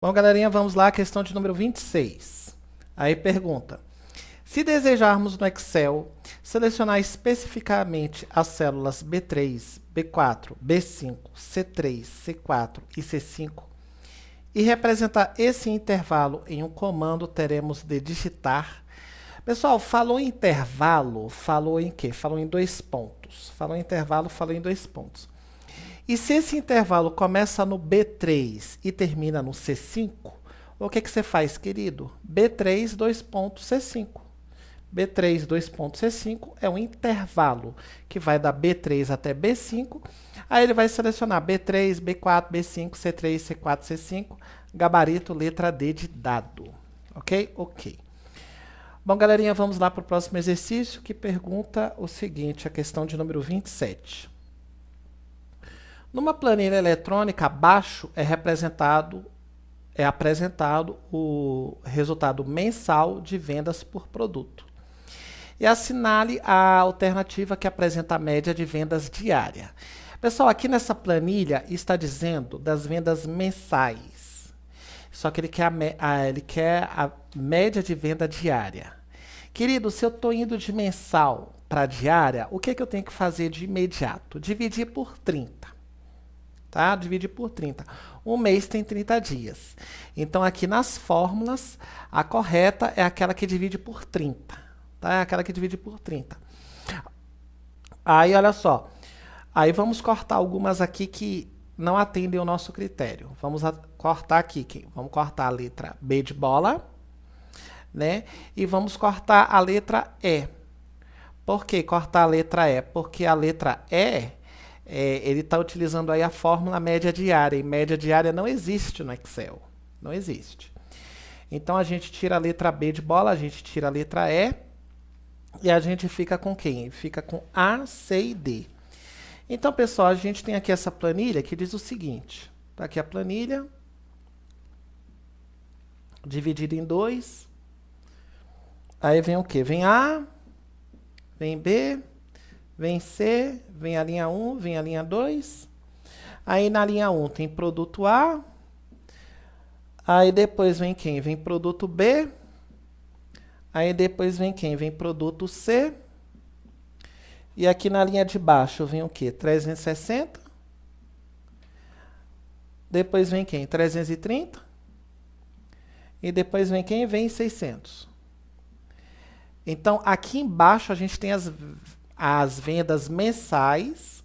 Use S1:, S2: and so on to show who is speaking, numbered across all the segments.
S1: Bom, galerinha, vamos lá, questão de número 26. Aí pergunta: se desejarmos no Excel selecionar especificamente as células B3, B4, B5, C3, C4 e C5 e representar esse intervalo em um comando, teremos de digitar. Pessoal, falou em intervalo, falou em quê? Falou em dois pontos. Falou em intervalo, falou em dois pontos. E se esse intervalo começa no B3 e termina no C5, o que você faz, querido? B3, dois pontos, C5. B3, dois pontos, C5 é um intervalo que vai da B3 até B5. Aí ele vai selecionar B3, B4, B5, C3, C4, C5. Gabarito, letra D de dado. Ok? Ok. Bom, galerinha, vamos lá para o próximo exercício que pergunta o seguinte, a questão de número 27. Numa planilha eletrônica, abaixo é apresentado o resultado mensal de vendas por produto. E assinale a alternativa que apresenta a média de vendas diária. Pessoal, aqui nessa planilha está dizendo das vendas mensais. Só que ele quer a média de venda diária. Querido, se eu estou indo de mensal para diária, o que eu tenho que fazer de imediato? Dividir por 30. Tá? Dividir por 30. Um mês tem 30 dias. Então, aqui nas fórmulas, a correta é aquela que divide por 30. Tá? É aquela que divide por 30. Aí, olha só. Aí, vamos cortar algumas aqui que não atendem ao nosso critério. Vamos cortar aqui. Vamos cortar a letra B de bola, né? E vamos cortar a letra E. Por que cortar a letra E? Porque a letra E... ele está utilizando aí a fórmula média diária. E média diária não existe no Excel. Não existe. Então, a gente tira a letra B de bola, a gente tira a letra E. E a gente fica com quem? Fica com A, C e D. Então, pessoal, a gente tem aqui essa planilha que diz o seguinte. Está aqui a planilha. Dividida em 2. Aí vem o quê? Vem A, vem B... Vem C, vem a linha 1, vem a linha 2. Aí na linha 1 tem produto A. Aí depois vem quem? Vem produto B. Aí depois vem quem? Vem produto C. E aqui na linha de baixo vem o quê? 360. Depois vem quem? 330. E depois vem quem? Vem 600. Então aqui embaixo a gente tem as vendas mensais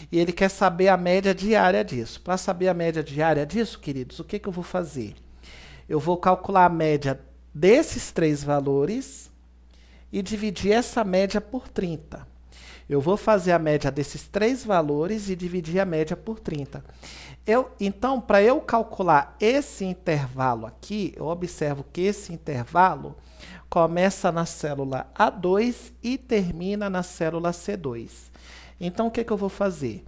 S1: e ele quer saber a média diária disso. Para saber a média diária disso, queridos, o que eu vou fazer? Eu vou calcular a média desses três valores e dividir essa média por 30. Eu vou fazer a média desses três valores e dividir a média por 30. Então, para eu calcular esse intervalo aqui, eu observo que esse intervalo começa na célula A2 e termina na célula C2. Então, o que eu vou fazer?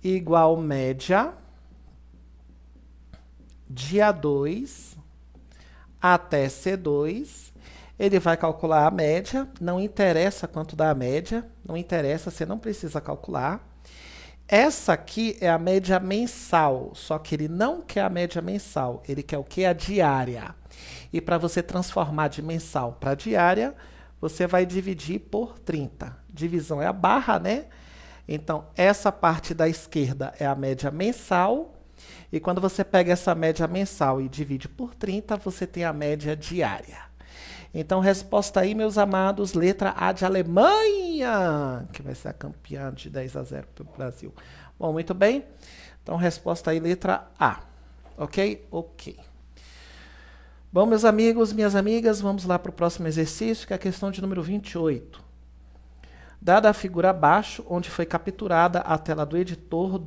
S1: Igual média de A2 até C2. Ele vai calcular a média. Não interessa quanto dá a média. Não interessa, você não precisa calcular. Essa aqui é a média mensal, só que ele não quer a média mensal, ele quer o que? A diária. E para você transformar de mensal para diária, você vai dividir por 30. Divisão é a barra, né? Então, essa parte da esquerda é a média mensal. E quando você pega essa média mensal e divide por 30, você tem a média diária. Então, resposta aí, meus amados, letra A de Alemanha, que vai ser a campeã de 10-0 para o Brasil. Bom, muito bem. Então, resposta aí, letra A. Ok? Ok. Bom, meus amigos, minhas amigas, vamos lá para o próximo exercício, que é a questão de número 28. Dada a figura abaixo, onde foi capturada a tela do editor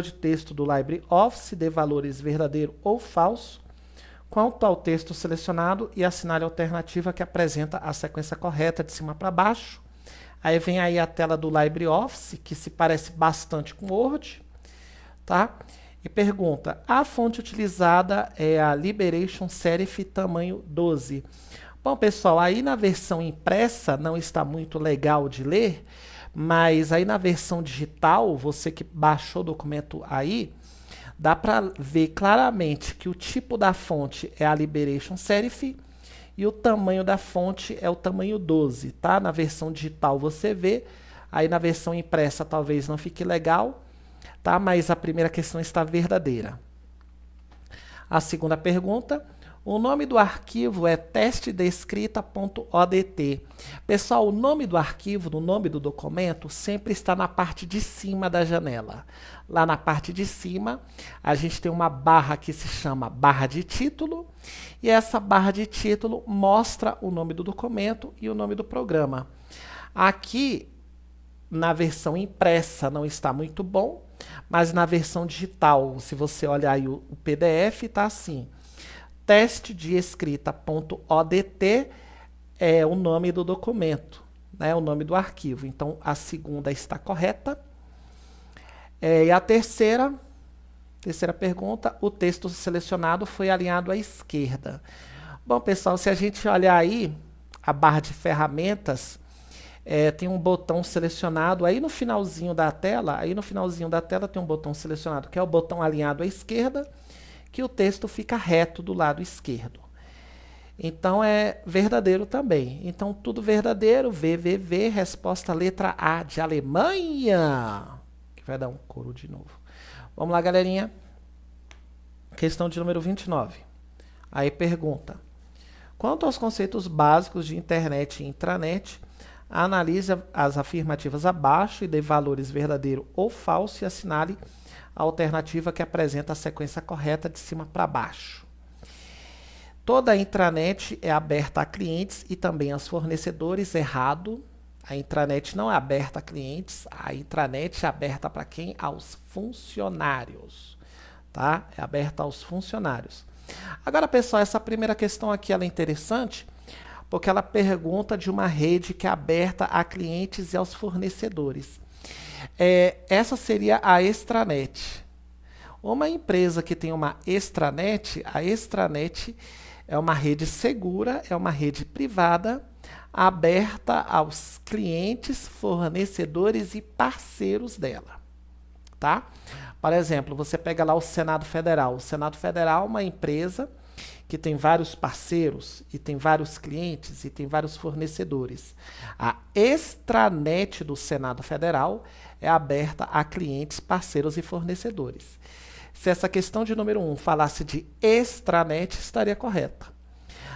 S1: de texto do LibreOffice de valores verdadeiro ou falso, quanto ao texto selecionado e assinale a alternativa que apresenta a sequência correta de cima para baixo. Aí vem aí a tela do LibreOffice, que se parece bastante com o Word, tá? E pergunta, a fonte utilizada é a Liberation Serif tamanho 12. Bom, pessoal, aí na versão impressa não está muito legal de ler, mas aí na versão digital, você que baixou o documento aí, dá para ver claramente que o tipo da fonte é a Liberation Serif e o tamanho da fonte é o tamanho 12, tá? Na versão digital você vê, aí na versão impressa talvez não fique legal, tá? Mas a primeira questão está verdadeira. A segunda pergunta, o nome do arquivo é testedescrita.odt. Pessoal, o nome do arquivo, no nome do documento, sempre está na parte de cima da janela. Lá na parte de cima, a gente tem uma barra que se chama barra de título, e essa barra de título mostra o nome do documento e o nome do programa. Aqui, na versão impressa, não está muito bom, mas na versão digital, se você olhar aí o PDF, está assim. Testedescrita.odt é o nome do documento, né, o nome do arquivo. Então, a segunda está correta. E a terceira pergunta, o texto selecionado foi alinhado à esquerda. Bom, pessoal, se a gente olhar aí, a barra de ferramentas, tem um botão selecionado aí no finalzinho da tela, tem um botão selecionado, que é o botão alinhado à esquerda, que o texto fica reto do lado esquerdo. Então, é verdadeiro também. Então, tudo verdadeiro, VVV, resposta letra A de Alemanha. Que vai dar um coro de novo. Vamos lá, galerinha. Questão de número 29. Aí pergunta. Quanto aos conceitos básicos de internet e intranet, analise as afirmativas abaixo e dê valores verdadeiro ou falso e assinale a alternativa que apresenta a sequência correta de cima para baixo. Toda a intranet é aberta a clientes e também aos fornecedores. Errado. A intranet não é aberta a clientes, a intranet é aberta para quem? Aos funcionários. Tá? É aberta aos funcionários. Agora, pessoal, essa primeira questão aqui ela é interessante, porque ela pergunta de uma rede que é aberta a clientes e aos fornecedores. Essa seria a extranet. Uma empresa que tem uma extranet, a extranet é uma rede segura, é uma rede privada, aberta aos clientes, fornecedores e parceiros dela. Tá? Por exemplo, você pega lá o Senado Federal. O Senado Federal é uma empresa que tem vários parceiros, e tem vários clientes, e tem vários fornecedores. A extranet do Senado Federal é aberta a clientes, parceiros e fornecedores. Se essa questão de número 1 falasse de extranet, estaria correta.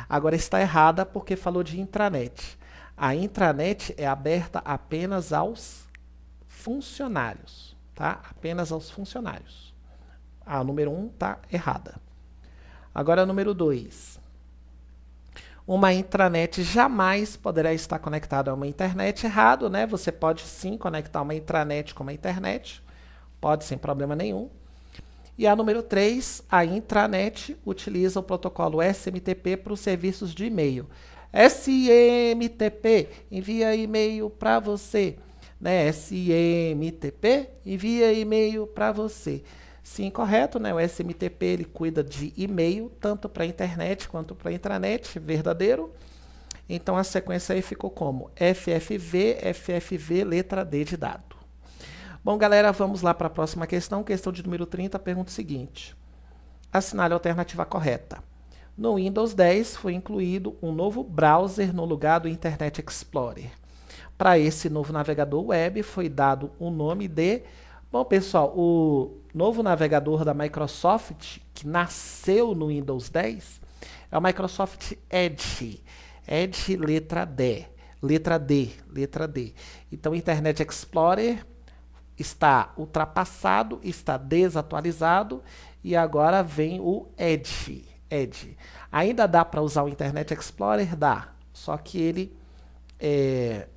S1: Agora está errada porque falou de intranet. A intranet é aberta apenas aos funcionários, tá? Apenas aos funcionários. A número 1 está errada. Agora, número 2. Uma intranet jamais poderá estar conectada a uma internet. Errado, né? Você pode sim conectar uma intranet com uma internet. Pode, sem problema nenhum. E a número 3, a intranet utiliza o protocolo SMTP para os serviços de e-mail. SMTP, envia e-mail para você. Né? SMTP, envia e-mail para você. Sim, correto, né? O SMTP ele cuida de e-mail, tanto para a internet quanto para a intranet, verdadeiro. Então a sequência aí ficou como FFV, FFV, letra D de dado. Bom, galera, vamos lá para a próxima questão. Questão de número 30, pergunta o seguinte. Assinale a alternativa correta. No Windows 10 foi incluído um novo browser no lugar do Internet Explorer. Para esse novo navegador web foi dado o nome de... Bom, pessoal, o novo navegador da Microsoft, que nasceu no Windows 10, é o Microsoft Edge. Edge, letra D. Letra D. Letra D. Então, Internet Explorer está ultrapassado, está desatualizado, e agora vem o Edge. Edge. Ainda dá para usar o Internet Explorer? Dá. Só que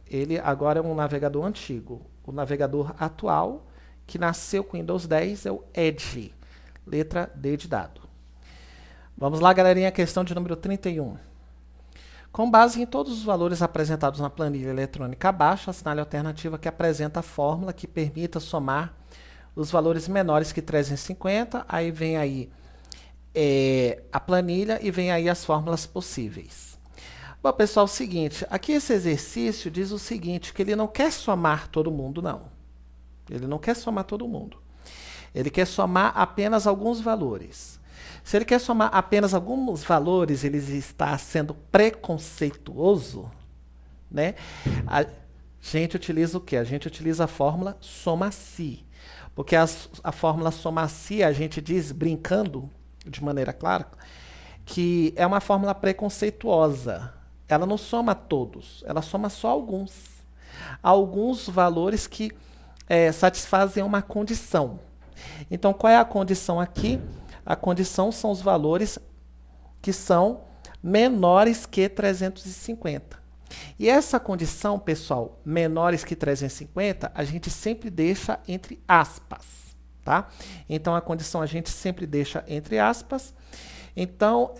S1: ele agora é um navegador antigo. O navegador atual, que nasceu com Windows 10, é o Edge. Letra D de dado. Vamos lá, galerinha, questão de número 31. Com base em todos os valores apresentados na planilha eletrônica abaixo, assinale a alternativa que apresenta a fórmula que permita somar os valores menores que 350. Aí vem aí a planilha e vem aí as fórmulas possíveis. Bom, pessoal, é o seguinte, aqui esse exercício diz o seguinte, que ele não quer somar todo mundo, não. Ele não quer somar todo mundo. Ele quer somar apenas alguns valores. Se ele quer somar apenas alguns valores, ele está sendo preconceituoso, né? A gente utiliza o quê? A gente utiliza a fórmula soma-se. Porque a fórmula soma-se, a gente diz, brincando, de maneira clara, que é uma fórmula preconceituosa. Ela não soma todos, ela soma só alguns. Alguns valores que satisfazem uma condição. Então, qual é a condição aqui? A condição são os valores que são menores que 350. E essa condição, pessoal, menores que 350, a gente sempre deixa entre aspas, tá? Então, a condição a gente sempre deixa entre aspas. Então,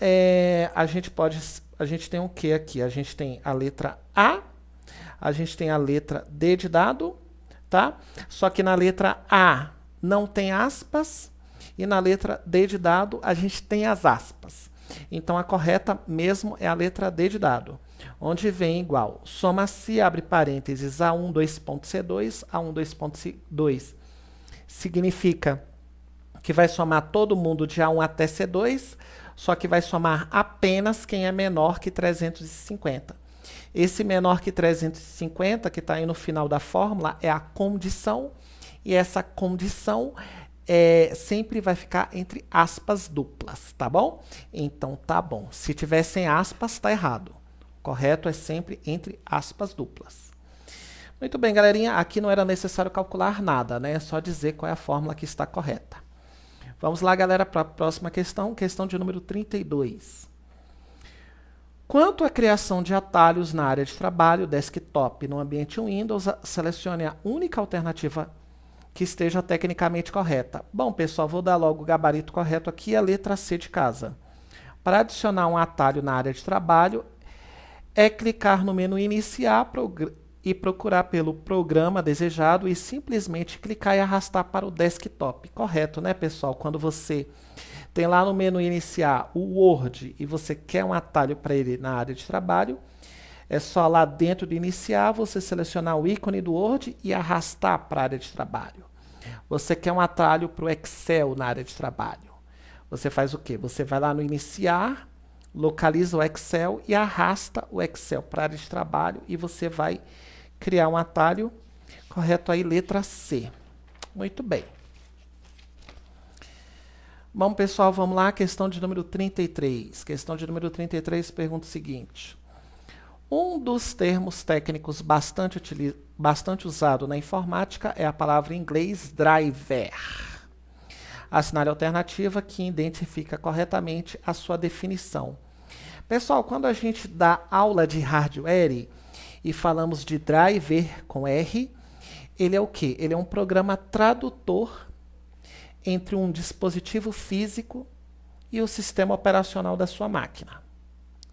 S1: a gente tem o que aqui? A gente tem a letra A, a gente tem a letra D de dado, tá? Só que na letra A não tem aspas e na letra D de dado a gente tem as aspas. Então, a correta mesmo é a letra D de dado, onde vem igual, soma-se, abre parênteses, A1, 2.C2, A1, 2.C2. Significa que vai somar todo mundo de A1 até C2, só que vai somar apenas quem é menor que 350. Esse menor que 350, que está aí no final da fórmula, é a condição, e essa condição sempre vai ficar entre aspas duplas, tá bom? Então, tá bom. Se tiver sem aspas, tá errado. Correto é sempre entre aspas duplas. Muito bem, galerinha. Aqui não era necessário calcular nada, né? É só dizer qual é a fórmula que está correta. Vamos lá, galera, para a próxima questão. Questão de número 32. Quanto à criação de atalhos na área de trabalho, desktop, no ambiente Windows, selecione a única alternativa que esteja tecnicamente correta. Bom, pessoal, vou dar logo o gabarito correto aqui, a letra C de casa. Para adicionar um atalho na área de trabalho, é clicar no menu Iniciar e procurar pelo programa desejado e simplesmente clicar e arrastar para o desktop. Correto, né, pessoal? Quando você tem lá no menu Iniciar o Word e você quer um atalho para ele na área de trabalho, é só lá dentro de Iniciar você selecionar o ícone do Word e arrastar para a área de trabalho. Você quer um atalho para o Excel na área de trabalho. Você faz o quê? Você vai lá no Iniciar, localiza o Excel e arrasta o Excel para a área de trabalho e você vai criar um atalho. Correto aí, letra C. Muito bem. Bom, pessoal, vamos lá, questão de número 33. Questão de número 33 pergunta o seguinte. Um dos termos técnicos bastante usado na informática é a palavra em inglês driver. Assinale a alternativa que identifica corretamente a sua definição. Pessoal, quando a gente dá aula de hardware e falamos de driver com R, ele é o quê? Ele é um programa tradutor entre um dispositivo físico e o sistema operacional da sua máquina.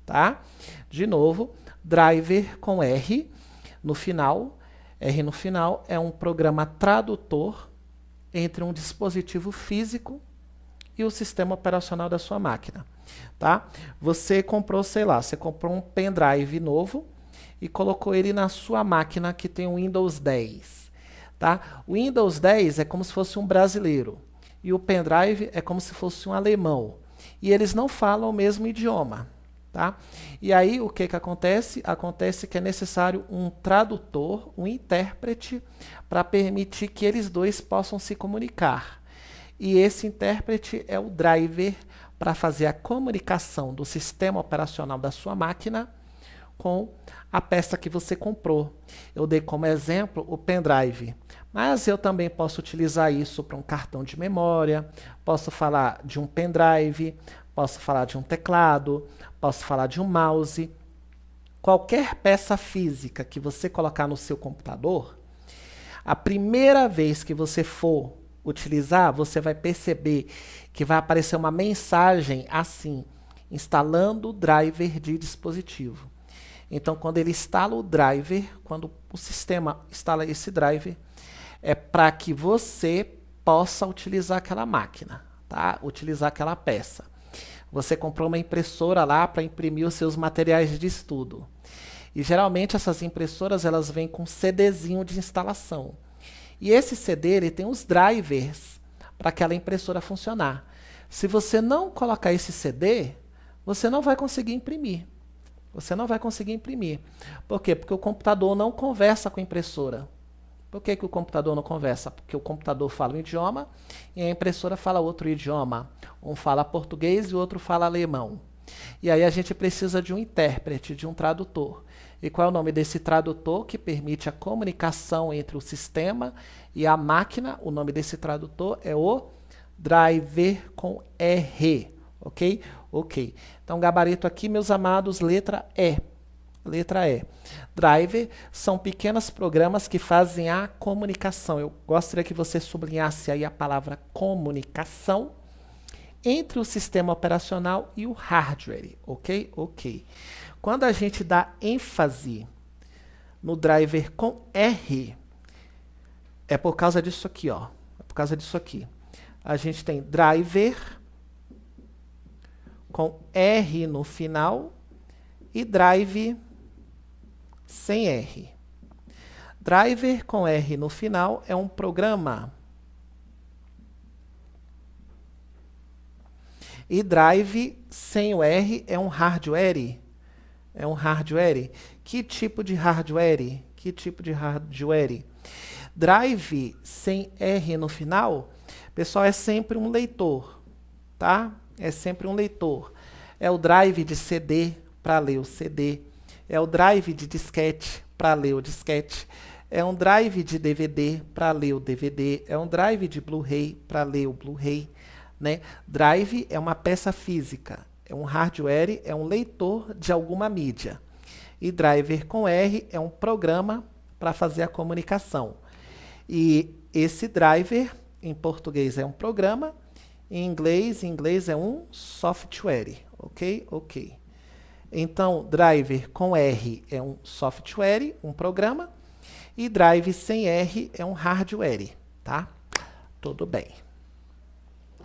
S1: Tá? De novo, driver com R no final. R no final é um programa tradutor entre um dispositivo físico e o sistema operacional da sua máquina. Tá? Você comprou, sei lá, você comprou um pendrive novo e colocou ele na sua máquina que tem o Windows 10. Tá? O Windows 10 é como se fosse um brasileiro e o pendrive é como se fosse um alemão. E eles não falam o mesmo idioma. Tá? E aí o que acontece? Acontece que é necessário um tradutor, um intérprete, para permitir que eles dois possam se comunicar. E esse intérprete é o driver para fazer a comunicação do sistema operacional da sua máquina com a peça que você comprou. Eu dei como exemplo o pendrive, mas eu também posso utilizar isso para um cartão de memória, posso falar de um pendrive, posso falar de um teclado, posso falar de um mouse. Qualquer peça física que você colocar no seu computador, a primeira vez que você for utilizar, você vai perceber que vai aparecer uma mensagem assim, instalando o driver de dispositivo. Então, quando ele instala o driver, quando o sistema instala esse driver, é para que você possa utilizar aquela máquina, tá? Utilizar aquela peça. Você comprou uma impressora lá para imprimir os seus materiais de estudo. E geralmente essas impressoras elas vêm com CDzinho de instalação. E esse CD ele tem os drivers para aquela impressora funcionar. Se você não colocar esse CD, você não vai conseguir imprimir. Você não vai conseguir imprimir. Por quê? Porque o computador não conversa com a impressora. Por que o computador não conversa? Porque o computador fala um idioma e a impressora fala outro idioma. Um fala português e o outro fala alemão. E aí a gente precisa de um intérprete, de um tradutor. E qual é o nome desse tradutor que permite a comunicação entre o sistema e a máquina? O nome desse tradutor é o driver com R, ok? Ok. Então, gabarito aqui, meus amados, letra E. Letra E. Driver são pequenos programas que fazem a comunicação. Eu gostaria que você sublinhasse aí a palavra comunicação entre o sistema operacional e o hardware, ok? Ok. Quando a gente dá ênfase no driver com R, é por causa disso aqui, ó. É por causa disso aqui. A gente tem driver com R no final e drive sem R. Driver com R no final é um programa. E drive sem o R é um hardware. É um hardware. Que tipo de hardware? Que tipo de hardware? Drive sem R no final, pessoal, é sempre um leitor, tá? É sempre um leitor. É o drive de CD para ler o CD. É o drive de disquete para ler o disquete. É um drive de DVD para ler o DVD. É um drive de Blu-ray para ler o Blu-ray. Né? Drive é uma peça física, é um hardware, é um leitor de alguma mídia. E driver com R é um programa para fazer a comunicação. E esse driver, em português, é um programa, em inglês é um software, ok? Ok. Então, driver com R é um software, um programa, e drive sem R é um hardware, tá? Tudo bem.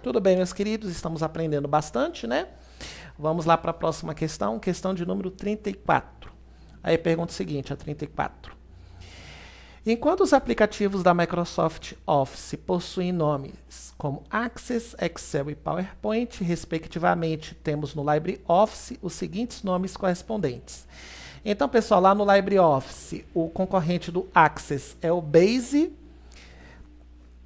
S1: Tudo bem, meus queridos, estamos aprendendo bastante, né? Vamos lá para a próxima questão, questão de número 34. Aí pergunta o seguinte, a 34. Enquanto os aplicativos da Microsoft Office possuem nomes como Access, Excel e PowerPoint, respectivamente, temos no LibreOffice os seguintes nomes correspondentes. Então, pessoal, lá no LibreOffice, o concorrente do Access é o Base,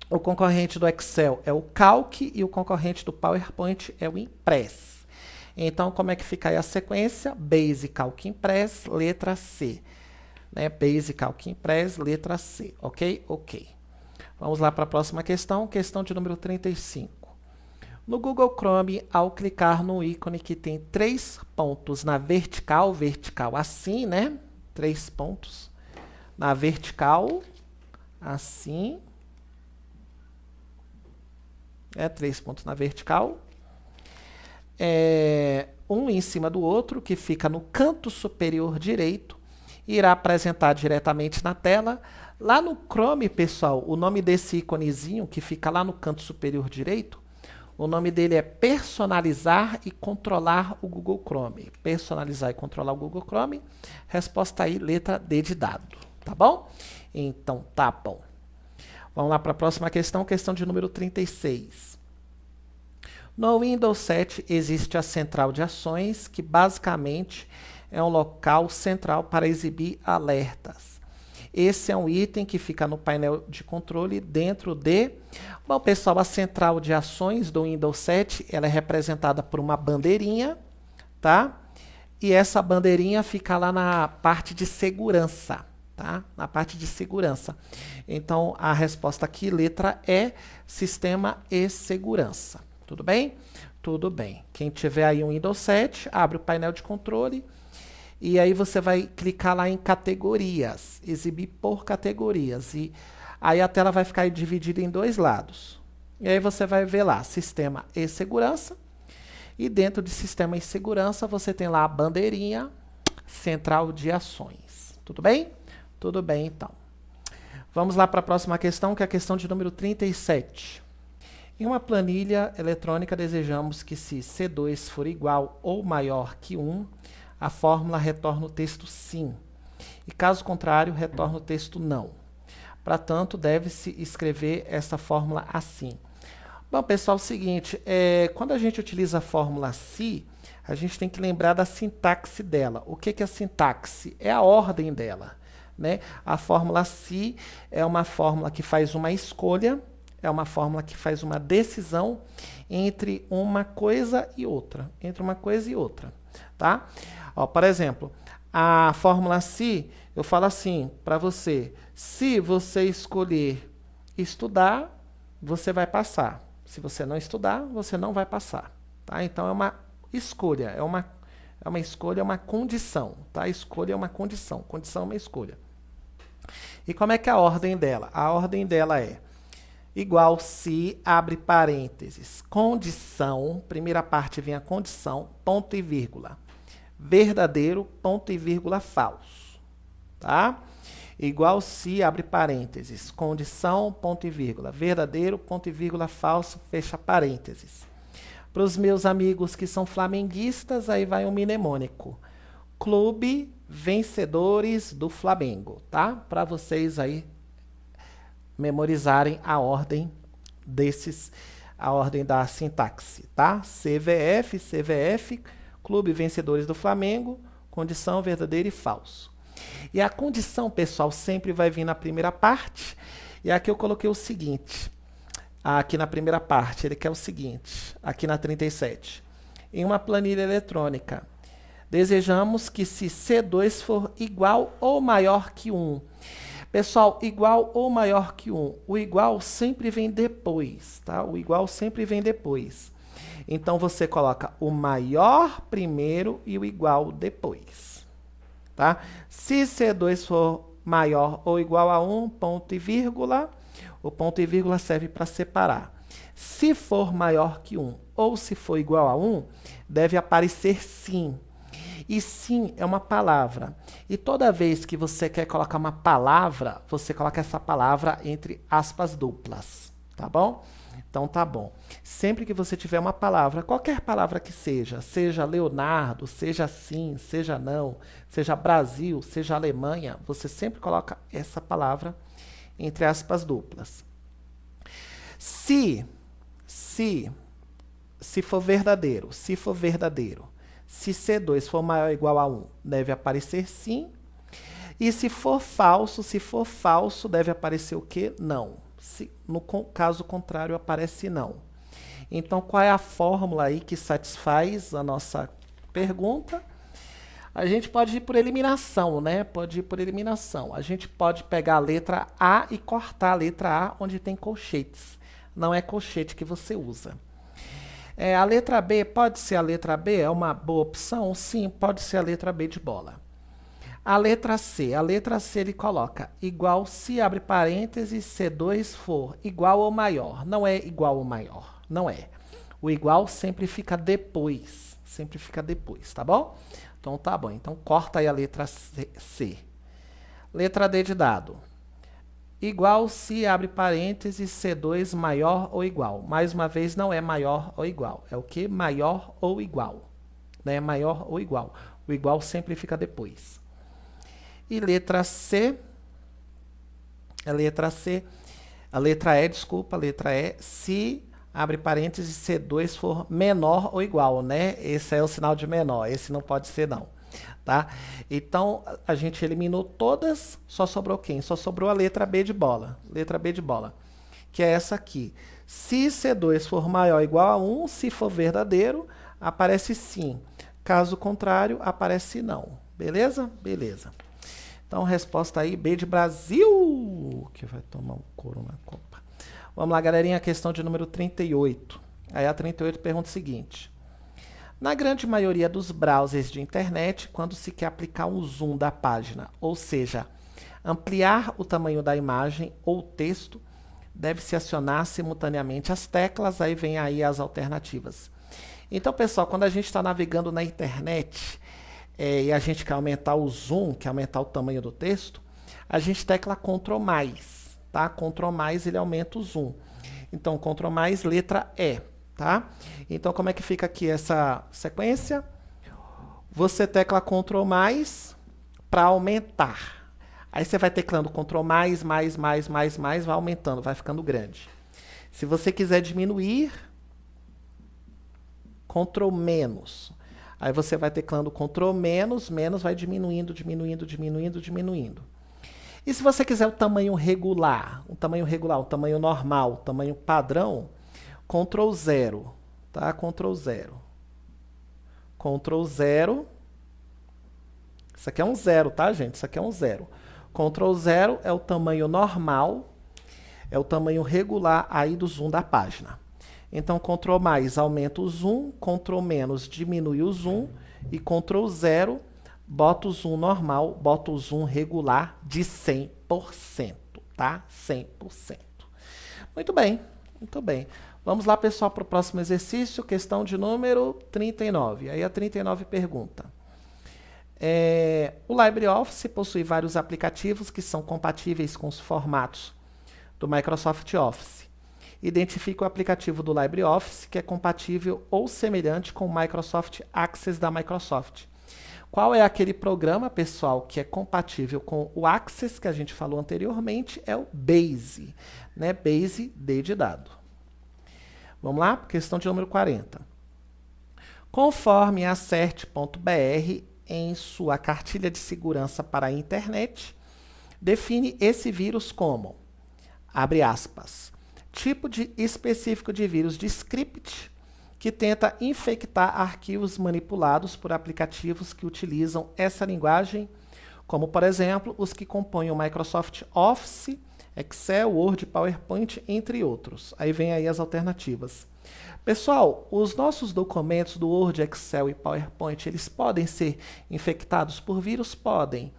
S1: o concorrente do Excel é o Calc e o concorrente do PowerPoint é o Impress. Então, como é que fica aí a sequência? Base, Calc, Impress, letra C. Né? Base, Calc, Impress, letra C. Ok? Ok. Vamos lá para a próxima questão, questão de número 35. No Google Chrome, ao clicar no ícone que tem 3 pontos na vertical, vertical assim, né? 3 pontos na vertical, assim. 3 pontos na vertical. Um em cima do outro, que fica no canto superior direito, irá apresentar diretamente na tela. Lá no Chrome, pessoal, o nome desse íconezinho, que fica lá no canto superior direito, o nome dele é Personalizar e Controlar o Google Chrome. Personalizar e controlar o Google Chrome. Resposta aí, letra D de dado. Tá bom? Então, tá bom. Vamos lá para a próxima questão, questão de número 36. No Windows 7 existe a central de ações, que basicamente é um local central para exibir alertas. Esse é um item que fica no painel de controle dentro de... Bom, pessoal, a central de ações do Windows 7, ela é representada por uma bandeirinha, tá? E essa bandeirinha fica lá na parte de segurança. Tá? Na parte de segurança. Então, a resposta aqui, letra E, sistema e segurança. Tudo bem? Tudo bem. Quem tiver aí um Windows 7, abre o painel de controle e aí você vai clicar lá em categorias, exibir por categorias. E aí a tela vai ficar dividida em 2 lados. E aí você vai ver lá, sistema e segurança. E dentro de sistema e segurança, você tem lá a bandeirinha, central de ações. Tudo bem? Tudo bem, então. Vamos lá para a próxima questão, que é a questão de número 37. Em uma planilha eletrônica, desejamos que se C2 for igual ou maior que 1, a fórmula retorna o texto sim. E caso contrário, retorna o texto não. Portanto, deve-se escrever essa fórmula assim. Bom, pessoal, é o seguinte, quando a gente utiliza a fórmula se, a gente tem que lembrar da sintaxe dela. O que que é a sintaxe? É a ordem dela, né? A fórmula se é uma fórmula que faz uma escolha, é uma fórmula que faz uma decisão entre uma coisa e outra, tá? Ó, por exemplo, a fórmula se, eu falo assim para você, se você escolher estudar, você vai passar. Se você não estudar, você não vai passar, tá? Então é uma escolha, é uma escolha, é uma condição, tá? Escolha é uma condição é uma escolha. E como é que é a ordem dela? A ordem dela é igual se, abre parênteses, condição, primeira parte vem a condição, ponto e vírgula, verdadeiro, ponto e vírgula, falso, tá? Igual se, abre parênteses, condição, ponto e vírgula, verdadeiro, ponto e vírgula, falso, fecha parênteses. Para os meus amigos que são flamenguistas, aí vai um mnemônico. Clube Vencedores do Flamengo, tá? Para vocês aí memorizarem a ordem a ordem da sintaxe, tá? CVF, Clube Vencedores do Flamengo, condição, verdadeiro e falso. E a condição, pessoal, sempre vai vir na primeira parte. E aqui eu coloquei o seguinte. Aqui na primeira parte, ele quer o seguinte. Aqui na 37. Em uma planilha eletrônica, desejamos que se C2 for igual ou maior que 1. Pessoal, igual ou maior que 1. O igual sempre vem depois, tá? O igual sempre vem depois. Então, você coloca o maior primeiro e o igual depois. Tá? Se C2 for maior ou igual a 1, ponto e vírgula, o ponto e vírgula serve para separar. Se for maior que 1 ou se for igual a 1, deve aparecer sim. E sim é uma palavra. E toda vez que você quer colocar uma palavra, você coloca essa palavra entre aspas duplas, tá bom? Então tá bom. Sempre que você tiver uma palavra, qualquer palavra que seja, seja Leonardo, seja sim, seja não, seja Brasil, seja Alemanha, você sempre coloca essa palavra entre aspas duplas. Se for verdadeiro, se C2 for maior ou igual a 1, deve aparecer sim. E se for falso, deve aparecer o quê? Não. No caso contrário, aparece não. Então, qual é a fórmula aí que satisfaz a nossa pergunta? A gente pode ir por eliminação, né? Pode ir por eliminação. A gente pode pegar a letra A e cortar a letra A onde tem colchetes. Não é colchete que você usa. A letra B, pode ser a letra B? É uma boa opção? Sim, pode ser a letra B de bola. A letra C ele coloca igual se, abre parênteses, C2 for igual ou maior. Não é igual ou maior, não é. O igual sempre fica depois, tá bom? Então tá bom, então corta aí a letra C. Letra D de dado. Igual se, abre parênteses, C2 maior ou igual. Mais uma vez, não é maior ou igual. É o que? Maior ou igual. Né? Maior ou igual. O igual sempre fica depois. E letra E, se, abre parênteses, C2 for menor ou igual, né? Esse é o sinal de menor, esse não pode ser não, tá? Então, a gente eliminou todas, só sobrou quem? Só sobrou a letra B de bola, que é essa aqui. Se C2 for maior ou igual a 1, se for verdadeiro, aparece sim. Caso contrário, aparece não. Beleza? Beleza. Então, resposta aí, B de Brasil, que vai tomar um couro na copa. Vamos lá, galerinha, a questão de número 38. Aí a 38 pergunta o seguinte. Na grande maioria dos browsers de internet, quando se quer aplicar um zoom da página, ou seja, ampliar o tamanho da imagem ou texto, deve-se acionar simultaneamente as teclas, aí vem aí as alternativas. Então, pessoal, quando a gente está navegando na internet e a gente quer aumentar o zoom, quer aumentar o tamanho do texto, a gente tecla Ctrl+, tá? Ctrl+, ele aumenta o zoom. Então, Ctrl+, letra E, tá? Então, como é que fica aqui essa sequência? Você tecla Ctrl+, para aumentar. Aí você vai teclando Ctrl+, mais, vai aumentando, vai ficando grande. Se você quiser diminuir, Ctrl menos. Aí você vai teclando Ctrl menos, menos vai diminuindo, diminuindo, diminuindo, diminuindo. E se você quiser o tamanho regular, um tamanho normal, tamanho padrão, Ctrl 0, tá? Ctrl 0. Ctrl 0. Isso aqui é um 0, tá, gente? Isso aqui é um 0. Ctrl 0 é o tamanho normal, é o tamanho regular aí do zoom da página. Então, Ctrl mais aumenta o zoom, Ctrl menos diminui o zoom e Ctrl 0 bota o zoom normal, bota o zoom regular de 100%, tá? 100%. Muito bem, muito bem. Vamos lá, pessoal, para o próximo exercício, questão de número 39. Aí a 39 pergunta. O LibreOffice possui vários aplicativos que são compatíveis com os formatos do Microsoft Office. Identifique o aplicativo do LibreOffice que é compatível ou semelhante com o Microsoft Access da Microsoft. Qual é aquele programa, pessoal, que é compatível com o Access que a gente falou anteriormente? É o Base, né? Base D de dado. Vamos lá? Questão de número 40. Conforme a Cert.br em sua cartilha de segurança para a internet, define esse vírus como, abre aspas, tipo específico de vírus de script que tenta infectar arquivos manipulados por aplicativos que utilizam essa linguagem, como, por exemplo, os que compõem o Microsoft Office, Excel, Word, PowerPoint, entre outros. Aí vem aí as alternativas. Pessoal, os nossos documentos do Word, Excel e PowerPoint, eles podem ser infectados por vírus? Podem.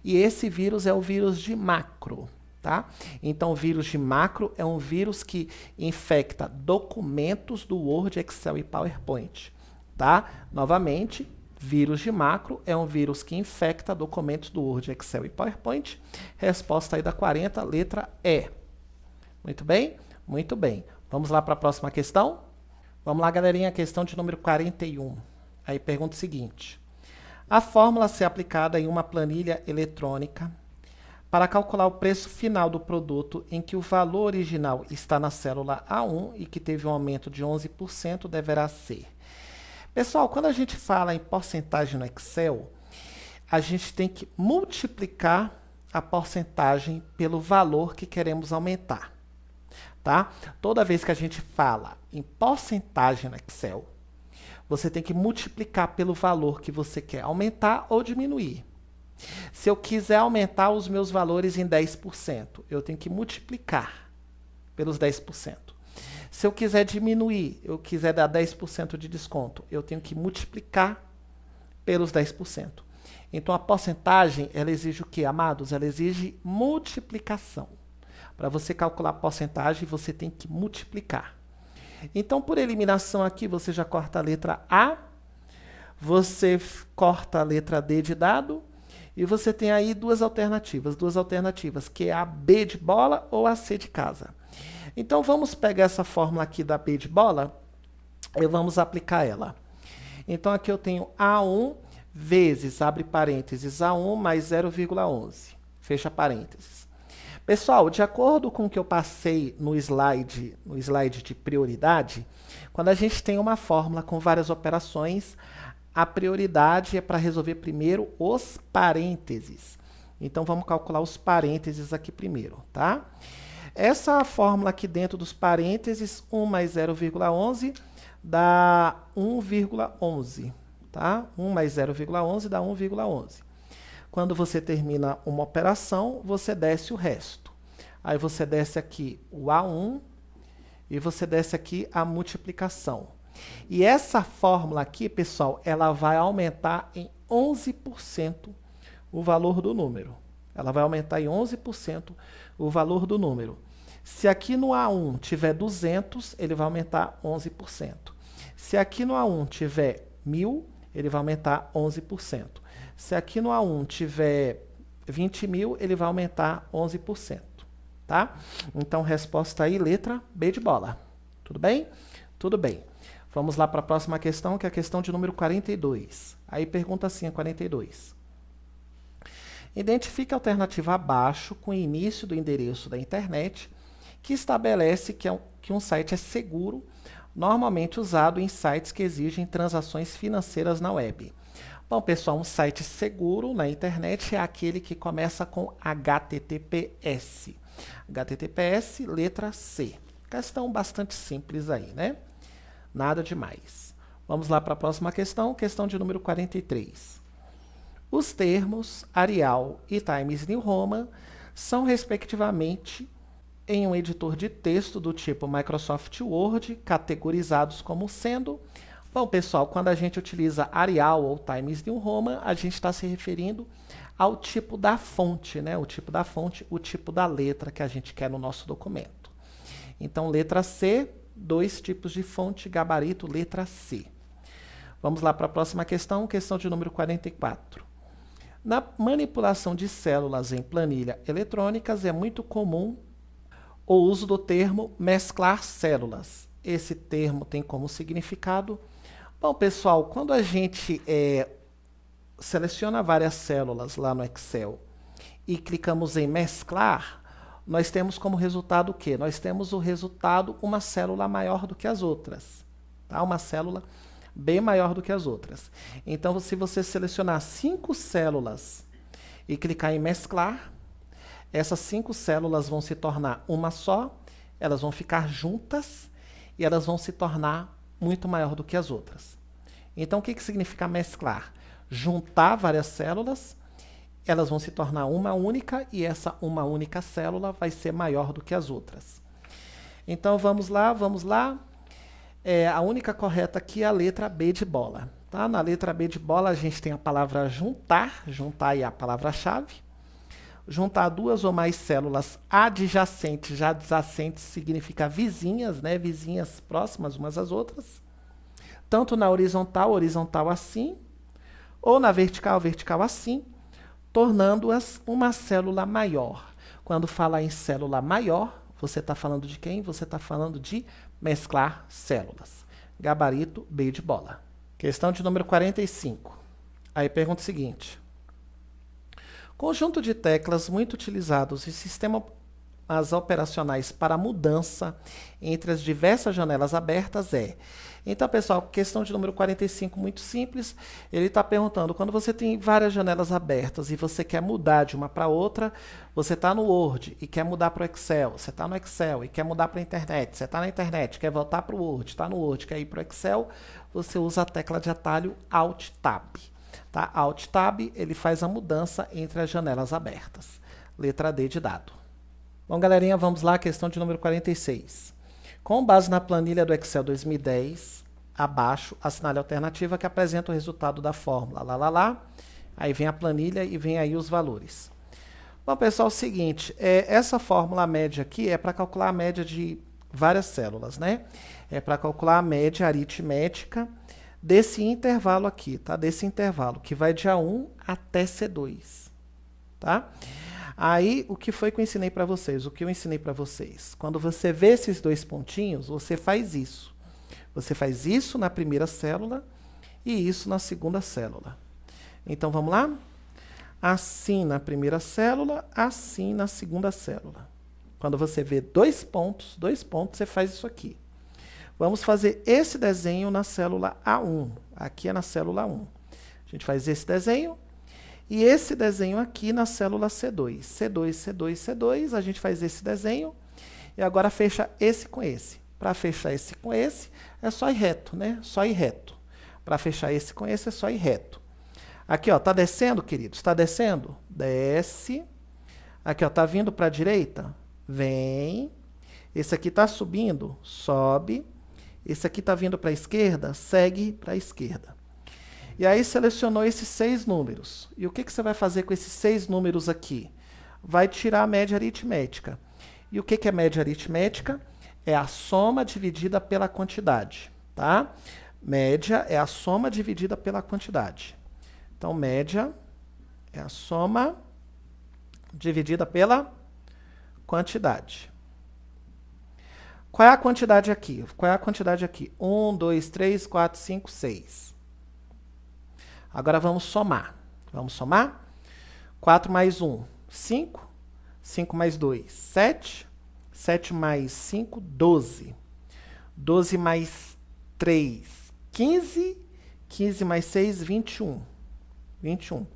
S1: E esse vírus é o vírus de macro. Tá? Então, o vírus de macro é um vírus que infecta documentos do Word, Excel e PowerPoint. Tá? Novamente, vírus de macro é um vírus que infecta documentos do Word, Excel e PowerPoint. Resposta aí da 40, letra E. Muito bem? Muito bem. Vamos lá para a próxima questão? Vamos lá, galerinha, questão de número 41. Aí pergunta o seguinte. A fórmula a ser aplicada em uma planilha eletrônica para calcular o preço final do produto em que o valor original está na célula A1 e que teve um aumento de 11% deverá ser. Pessoal, quando a gente fala em porcentagem no Excel, a gente tem que multiplicar a porcentagem pelo valor que queremos aumentar. Tá? Toda vez que a gente fala em porcentagem no Excel, você tem que multiplicar pelo valor que você quer aumentar ou diminuir. Se eu quiser aumentar os meus valores em 10%, eu tenho que multiplicar pelos 10%. Se eu quiser diminuir, eu quiser dar 10% de desconto, eu tenho que multiplicar pelos 10%. Então, a porcentagem, ela exige o quê, amados? Ela exige multiplicação. Para você calcular a porcentagem, você tem que multiplicar. Então, por eliminação aqui, você já corta a letra A, você corta a letra D de dado, e você tem aí duas alternativas, que é a B de bola ou a C de casa. Então, vamos pegar essa fórmula aqui da B de bola e vamos aplicar ela. Então, aqui eu tenho A1 vezes, abre parênteses, A1 mais 0,11, fecha parênteses. Pessoal, de acordo com o que eu passei no slide de prioridade, quando a gente tem uma fórmula com várias operações, a prioridade é para resolver primeiro os parênteses. Então, vamos calcular os parênteses aqui primeiro, tá? Essa fórmula aqui dentro dos parênteses, 1 mais 0,11 dá 1,11, tá? 1 mais 0,11 dá 1,11. Quando você termina uma operação, você desce o resto. Aí você desce aqui o A1 e você desce aqui a multiplicação. E essa fórmula aqui, pessoal, ela vai aumentar em 11% o valor do número. Ela vai aumentar em 11% o valor do número. Se aqui no A1 tiver 200, ele vai aumentar 11%. Se aqui no A1 tiver 1.000, ele vai aumentar 11%. Se aqui no A1 tiver 20.000, ele vai aumentar 11%. Tá? Então, resposta aí, letra B de bola. Tudo bem? Tudo bem. Vamos lá para a próxima questão, que é a questão de número 42. Aí pergunta assim, a 42. Identifique a alternativa abaixo com o início do endereço da internet que estabelece que um site é seguro, normalmente usado em sites que exigem transações financeiras na web. Bom, pessoal, um site seguro na internet é aquele que começa com HTTPS. HTTPS, letra C. Questão bastante simples aí, né? Nada demais. Vamos lá para a próxima questão, questão de número 43. Os termos Arial e Times New Roman são, respectivamente, em um editor de texto do tipo Microsoft Word, categorizados como sendo... Bom, pessoal, quando a gente utiliza Arial ou Times New Roman, a gente está se referindo ao tipo da fonte, né? O tipo da fonte, o tipo da letra que a gente quer no nosso documento. Então, letra C, 2 tipos de fonte, gabarito, letra C. Vamos lá para a próxima questão, questão de número 44. Na manipulação de células em planilha eletrônicas, é muito comum o uso do termo mesclar células. Esse termo tem como significado... Bom, pessoal, quando a gente seleciona várias células lá no Excel e clicamos em mesclar, nós temos como resultado o quê? Nós temos o resultado uma célula maior do que as outras. Tá? Uma célula bem maior do que as outras. Então, se você selecionar 5 células e clicar em mesclar, essas 5 células vão se tornar uma só, elas vão ficar juntas e elas vão se tornar muito maior do que as outras. Então, o que significa mesclar? Juntar várias células, elas vão se tornar uma única e essa uma única célula vai ser maior do que as outras. Então, vamos lá, vamos lá. A única correta aqui é a letra B de bola. Tá? Na letra B de bola, a gente tem a palavra juntar, juntar aí a palavra-chave. Juntar 2 ou mais células adjacentes, já adjacentes significa vizinhas, né? Vizinhas próximas umas às outras. Tanto na horizontal, horizontal assim, ou na vertical, vertical assim, tornando-as uma célula maior. Quando fala em célula maior, você está falando de quem? Você está falando de mesclar células. Gabarito B de bola. Questão de número 45. Aí pergunta o seguinte. Conjunto de teclas muito utilizados em sistemas operacionais para mudança entre as diversas janelas abertas é... Então, pessoal, questão de número 45, muito simples. Ele está perguntando, quando você tem várias janelas abertas e você quer mudar de uma para outra, você está no Word e quer mudar para o Excel, você está no Excel e quer mudar para a internet, você está na internet, quer voltar para o Word, está no Word, quer ir para o Excel, você usa a tecla de atalho Alt-Tab. Tá? Alt-Tab, ele faz a mudança entre as janelas abertas. Letra D de dado. Bom, galerinha, vamos lá, questão de número 46. Com base na planilha do Excel 2010, abaixo, assinale a alternativa que apresenta o resultado da fórmula. Aí vem a planilha e vem aí os valores. Bom, pessoal, é o seguinte, essa fórmula média aqui é para calcular a média de várias células, né? É para calcular a média aritmética desse intervalo aqui, tá? Desse intervalo, que vai de A1 até C2, tá? Aí, o que foi que eu ensinei para vocês? O que eu ensinei para vocês? Quando você vê esses 2 pontinhos, você faz isso. Você faz isso na primeira célula e isso na segunda célula. Então, vamos lá? Assim na primeira célula, assim na segunda célula. Quando você vê 2 pontos, você faz isso aqui. Vamos fazer esse desenho na célula A1. Aqui é na célula 1. A gente faz esse desenho. E esse desenho aqui na célula C2. C2, C2, C2, a gente faz esse desenho. E agora fecha esse com esse. Para fechar esse com esse, é só ir reto, né? Só ir reto. Para fechar esse com esse, é só ir reto. Aqui, ó, tá descendo, queridos? Tá descendo? Desce. Aqui, ó, tá vindo para a direita? Vem. Esse aqui tá subindo? Sobe. Esse aqui tá vindo para a esquerda? Segue para a esquerda. E aí selecionou esses 6 números. E o que você vai fazer com esses 6 números aqui? Vai tirar a média aritmética. E o que é média aritmética? É a soma dividida pela quantidade. Tá? Média é a soma dividida pela quantidade. Então, média é a soma dividida pela quantidade. Qual é a quantidade aqui? Qual é a quantidade aqui? 1, 2, 3, 4, 5, 6. Agora vamos somar. Vamos somar? 4 mais 1, 5. 5 mais 2, 7. 7 mais 5, 12. 12 mais 3, 15. 15 mais 6, 21. 21.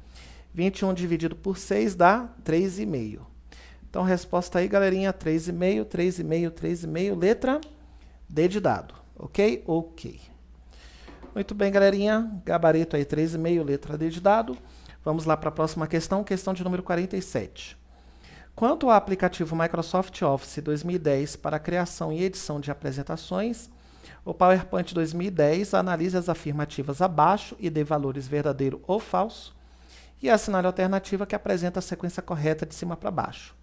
S1: 21 dividido por 6 dá 3,5. Então, resposta aí, galerinha, 3,5, 3,5, 3,5, letra D de dado. Ok? Ok. Muito bem, galerinha. Gabarito aí, 3,5, letra D de dado. Vamos lá para a próxima questão, questão de número 47. Quanto ao aplicativo Microsoft Office 2010 para a criação e edição de apresentações, o PowerPoint 2010 analise as afirmativas abaixo e dê valores verdadeiro ou falso, e assinale a alternativa que apresenta a sequência correta de cima para baixo.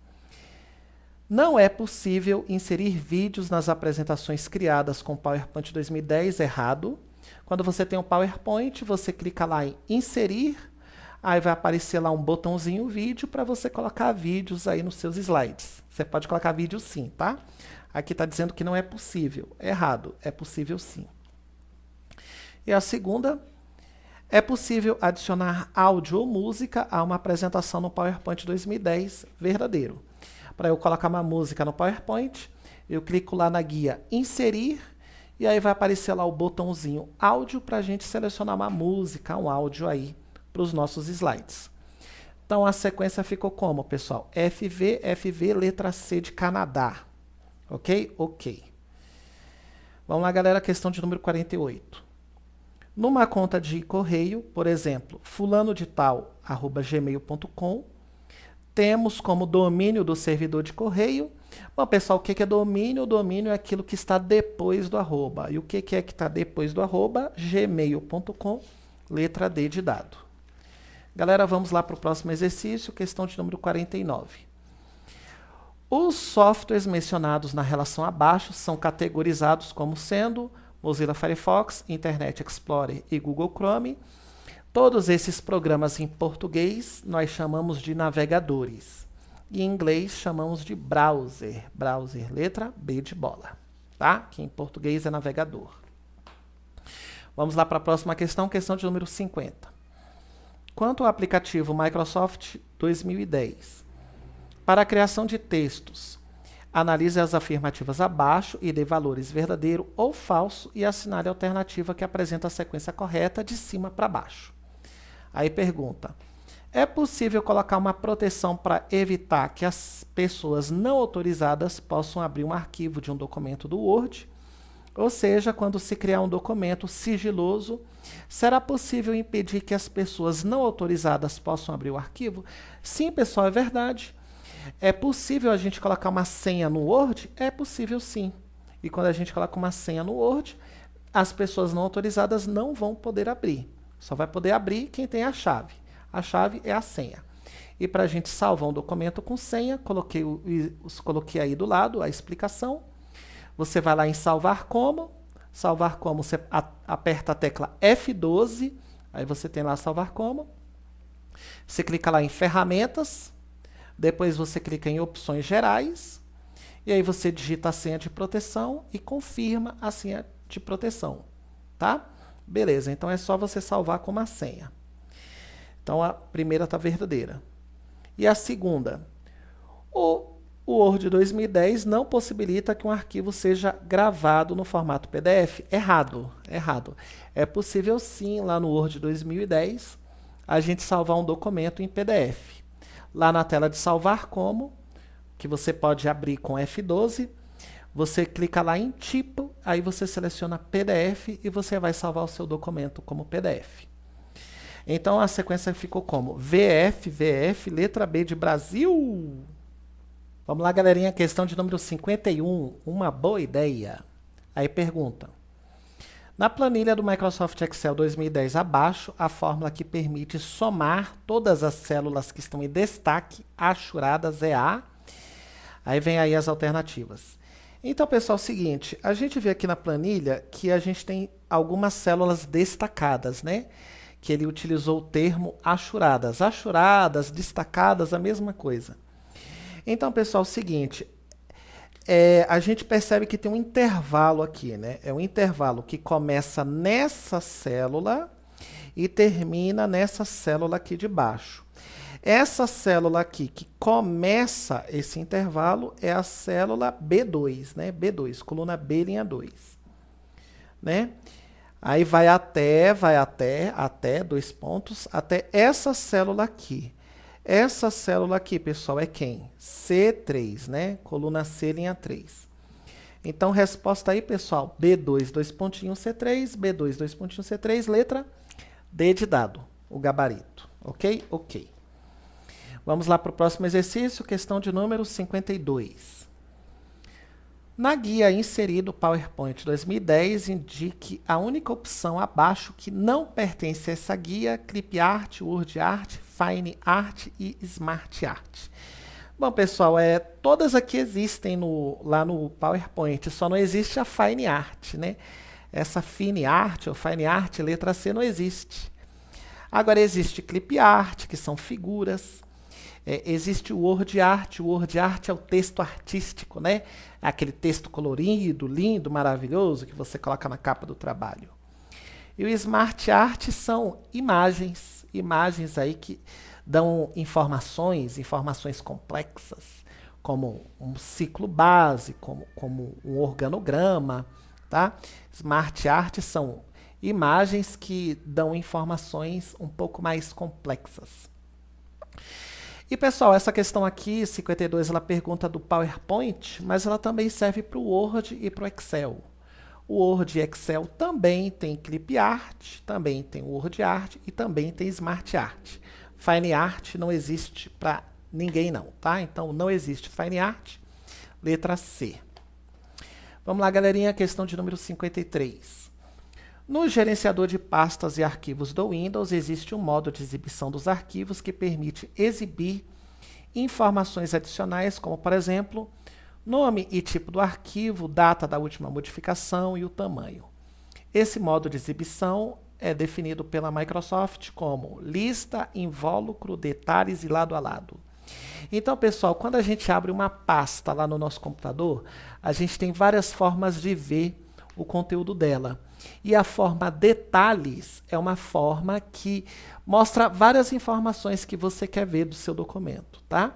S1: Não é possível inserir vídeos nas apresentações criadas com PowerPoint 2010, errado. Quando você tem um PowerPoint, você clica lá em inserir, aí vai aparecer lá um botãozinho vídeo para você colocar vídeos aí nos seus slides. Você pode colocar vídeo sim, tá? Aqui está dizendo que não é possível. Errado. É possível sim. E a segunda, é possível adicionar áudio ou música a uma apresentação no PowerPoint 2010, verdadeiro. Para eu colocar uma música no PowerPoint, eu clico lá na guia inserir, e aí vai aparecer lá o botãozinho áudio para a gente selecionar uma música, um áudio aí para os nossos slides. Então a sequência ficou como, pessoal? FV, FV, letra C de Canadá. Ok? Ok. Vamos lá, galera, questão de número 48. Numa conta de correio, por exemplo, fulanodetal@gmail.com, temos como domínio do servidor de correio. Bom, pessoal, o que é domínio? O domínio é aquilo que está depois do arroba. E o que é que está depois do arroba? Gmail.com, letra D de dado. Galera, vamos lá para o próximo exercício, questão de número 49. Os softwares mencionados na relação abaixo são categorizados como sendo Mozilla Firefox, Internet Explorer e Google Chrome. Todos esses programas em português nós chamamos de navegadores. E em inglês chamamos de browser. Browser, letra B de bola. Tá? Que em português é navegador. Vamos lá para a próxima questão, questão de número 50. Quanto ao aplicativo Microsoft 2010, para a criação de textos, analise as afirmativas abaixo e dê valores verdadeiro ou falso e assinale a alternativa que apresenta a sequência correta de cima para baixo. Aí pergunta, é possível colocar uma proteção para evitar que as pessoas não autorizadas possam abrir um arquivo de um documento do Word? Ou seja, quando se criar um documento sigiloso, será possível impedir que as pessoas não autorizadas possam abrir o arquivo? Sim, pessoal, é verdade. É possível a gente colocar uma senha no Word? É possível sim. E quando a gente coloca uma senha no Word, as pessoas não autorizadas não vão poder abrir. Só vai poder abrir quem tem a chave. A chave é a senha. E para a gente salvar um documento com senha, coloquei aí do lado a explicação. Você vai lá em salvar como. Salvar como, você aperta a tecla F12. Aí você tem lá salvar como. Você clica lá em ferramentas. Depois você clica em opções gerais, e aí você digita a senha de proteção e confirma a senha de proteção, tá? Beleza, então é só você salvar como a senha. Então a primeira está verdadeira. E a segunda, o Word 2010 não possibilita que um arquivo seja gravado no formato PDF. Errado, errado. É possível sim, lá no Word 2010, a gente salvar um documento em PDF. Lá na tela de salvar como, que você pode abrir com F12, você clica lá em tipo, aí você seleciona PDF e você vai salvar o seu documento como PDF. Então a sequência ficou como VF, VF, letra B de Brasil. Vamos lá, galerinha, questão de número 51, uma boa ideia. Aí pergunta. Na planilha do Microsoft Excel 2010 abaixo, a fórmula que permite somar todas as células que estão em destaque, achuradas, é A. Aí vem aí as alternativas. Então, pessoal, é o seguinte, a gente vê aqui na planilha que a gente tem algumas células destacadas, né? Que ele utilizou o termo achuradas. Achuradas, destacadas, a mesma coisa. Então, pessoal, é o seguinte, a gente percebe que tem um intervalo aqui, né? É um intervalo que começa nessa célula e termina nessa célula aqui de baixo. Essa célula aqui que começa esse intervalo é a célula B2, né? B2, coluna B, linha 2, né? Aí vai até, dois pontos, até essa célula aqui. Essa célula aqui, pessoal, é quem? C3, né? Coluna C, linha 3. Então, resposta aí, pessoal, B2, dois pontinhos C3, B2, dois pontinhos C3, letra D de dado, o gabarito. Ok? Ok. Vamos lá para o próximo exercício, questão de número 52. Na guia inserido PowerPoint 2010, indique a única opção abaixo que não pertence a essa guia: ClipArt, WordArt, FineArt e SmartArt. Bom, pessoal, todas aqui existem lá no PowerPoint, só não existe a FineArt, né? Essa FineArt ou FineArt, letra C, não existe. Agora existe ClipArt, que são figuras. Existe o WordArt. O WordArt é o texto artístico, né? Aquele texto colorido, lindo, maravilhoso que você coloca na capa do trabalho. E o SmartArt são imagens aí que dão informações complexas, como um ciclo base, como um organograma, tá? SmartArt são imagens que dão informações um pouco mais complexas. E, pessoal, essa questão aqui, 52, ela pergunta do PowerPoint, mas ela também serve para o Word e para o Excel. O Word e Excel também tem ClipArt, também tem WordArt e também tem SmartArt. FineArt não existe para ninguém não, tá? Então, não existe FineArt, letra C. Vamos lá, galerinha, questão de número 53. No gerenciador de pastas e arquivos do Windows, existe um modo de exibição dos arquivos que permite exibir informações adicionais, como, por exemplo, nome e tipo do arquivo, data da última modificação e o tamanho. Esse modo de exibição é definido pela Microsoft como lista, invólucro, detalhes e lado a lado. Então, pessoal, quando a gente abre uma pasta lá no nosso computador, a gente tem várias formas de ver o conteúdo dela. E a forma detalhes é uma forma que mostra várias informações que você quer ver do seu documento, tá?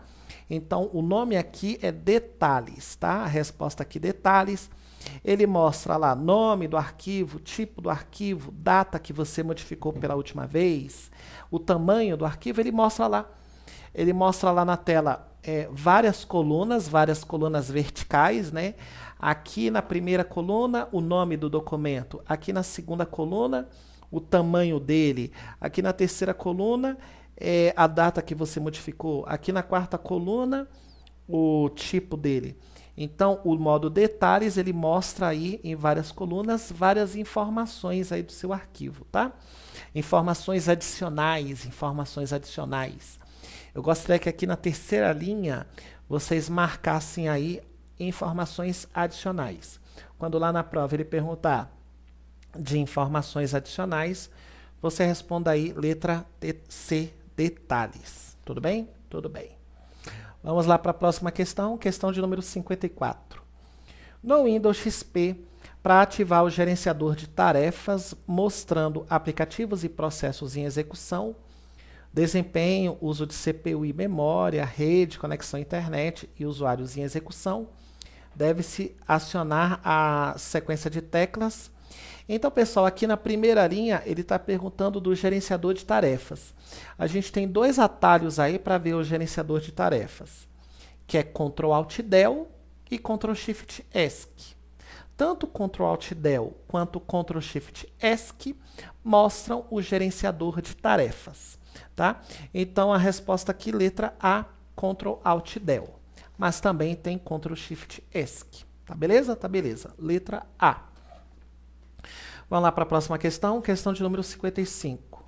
S1: Então, o nome aqui é detalhes, tá? A resposta aqui, detalhes. Ele mostra lá nome do arquivo, tipo do arquivo, data que você modificou pela última vez, o tamanho do arquivo, ele mostra lá na tela várias colunas verticais, né? Aqui na primeira coluna, o nome do documento. Aqui na segunda coluna, o tamanho dele. Aqui na terceira coluna, a data que você modificou. Aqui na quarta coluna, o tipo dele. Então, o modo detalhes, ele mostra aí em várias colunas, várias informações aí do seu arquivo, tá? Informações adicionais. Eu gostaria que aqui na terceira linha, vocês marcassem aí informações adicionais. Quando lá na prova ele perguntar de informações adicionais, você responda aí letra C, detalhes. Tudo bem? Tudo bem. Vamos lá para a próxima questão, questão de número 54. No Windows XP, para ativar o gerenciador de tarefas, mostrando aplicativos e processos em execução, desempenho, uso de CPU e memória, rede, conexão à internet e usuários em execução, deve-se acionar a sequência de teclas. Então, pessoal, aqui na primeira linha, ele está perguntando do gerenciador de tarefas. A gente tem dois atalhos aí para ver o gerenciador de tarefas, que é Ctrl+Alt+Del e Ctrl+Shift+ESC. Tanto Ctrl+Alt+Del quanto Ctrl+Shift+ESC mostram o gerenciador de tarefas, tá? Então, a resposta aqui, letra A, Ctrl+Alt+Del. Mas também tem Ctrl+Shift+ESC. Tá beleza? Tá beleza. Letra A. Vamos lá para a próxima questão, questão de número 55.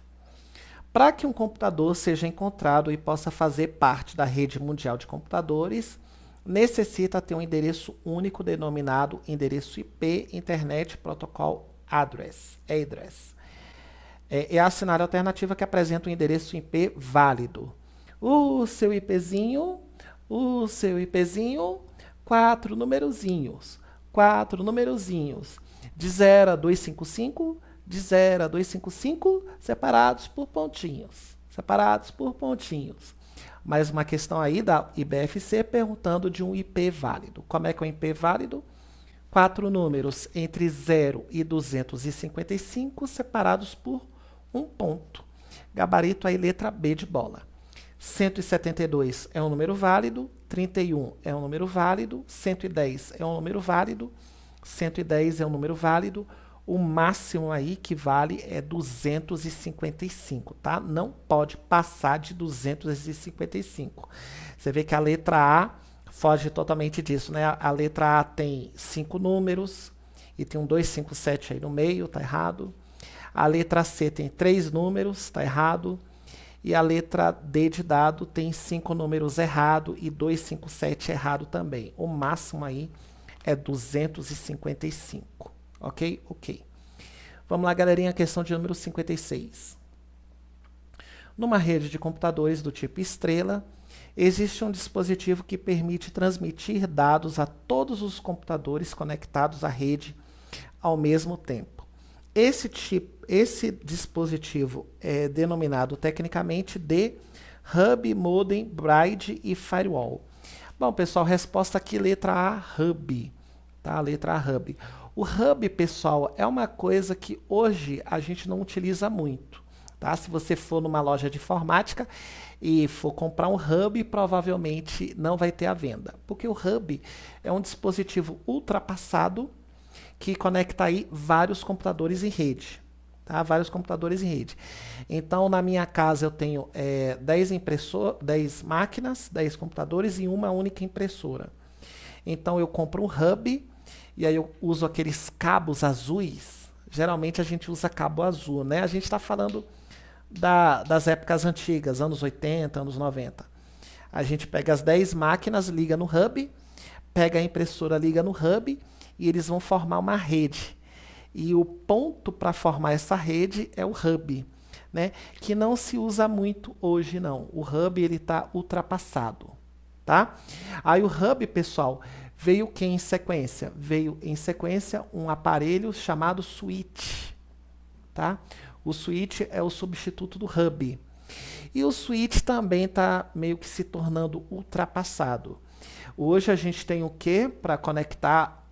S1: Para que um computador seja encontrado e possa fazer parte da rede mundial de computadores, necessita ter um endereço único denominado endereço IP, Internet Protocol Address. É a cenário alternativa que apresenta um endereço IP válido. O seu IPzinho, quatro numerozinhos, de 0 a 255, separados por pontinhos. Mais uma questão aí da IBFC perguntando de um IP válido. Como é que é um IP válido? 4 números entre 0 e 255 separados por um ponto. Gabarito aí, letra B de bola. 172 é um número válido, 31 é um número válido, 110 é um número válido, 110 é um número válido, o máximo aí que vale é 255, tá? Não pode passar de 255. Você vê que a letra A foge totalmente disso, né? A letra A tem 5 números e tem um 257 aí no meio, tá errado. A letra C tem 3 números, tá errado. E a letra D de dado tem 5 números errado e 257 errado também. O máximo aí é 255. Ok? Ok. Vamos lá, galerinha, questão de número 56. Numa rede de computadores do tipo estrela, existe um dispositivo que permite transmitir dados a todos os computadores conectados à rede ao mesmo tempo. Esse dispositivo é denominado tecnicamente de Hub, Modem, Braid e Firewall. Bom, pessoal, resposta aqui, letra A, Hub. Tá? Letra A, Hub. O Hub, pessoal, é uma coisa que hoje a gente não utiliza muito. Tá? Se você for numa loja de informática e for comprar um Hub, provavelmente não vai ter à venda. Porque o Hub é um dispositivo ultrapassado que conecta aí vários computadores em rede. Tá? Vários computadores em rede. Então, na minha casa eu tenho 10 máquinas, 10 computadores e uma única impressora. Então, eu compro um Hub e aí eu uso aqueles cabos azuis. Geralmente a gente usa cabo azul, né? A gente está falando das épocas antigas, anos 80, anos 90. A gente pega as 10 máquinas, liga no Hub, pega a impressora, liga no Hub e eles vão formar uma rede. E o ponto para formar essa rede é o Hub, né? Que não se usa muito hoje, não. O Hub ele está ultrapassado, tá? Aí o Hub, pessoal, veio o que em sequência? Veio em sequência um aparelho chamado switch, tá? O switch é o substituto do Hub. E o switch também está meio que se tornando ultrapassado. Hoje a gente tem o que para conectar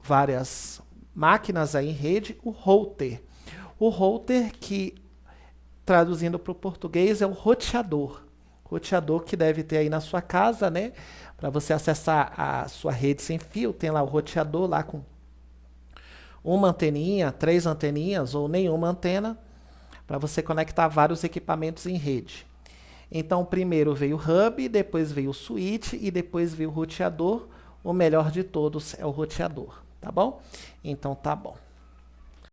S1: várias máquinas aí em rede? O router. O router, que traduzindo para o português, é o roteador. Roteador que deve ter aí na sua casa, né? Para você acessar a sua rede sem fio, tem lá o roteador lá com uma anteninha, 3 anteninhas ou nenhuma antena, para você conectar vários equipamentos em rede. Então, primeiro veio o Hub, depois veio o switch e depois veio o roteador. O melhor de todos é o roteador, tá bom? Então, tá bom.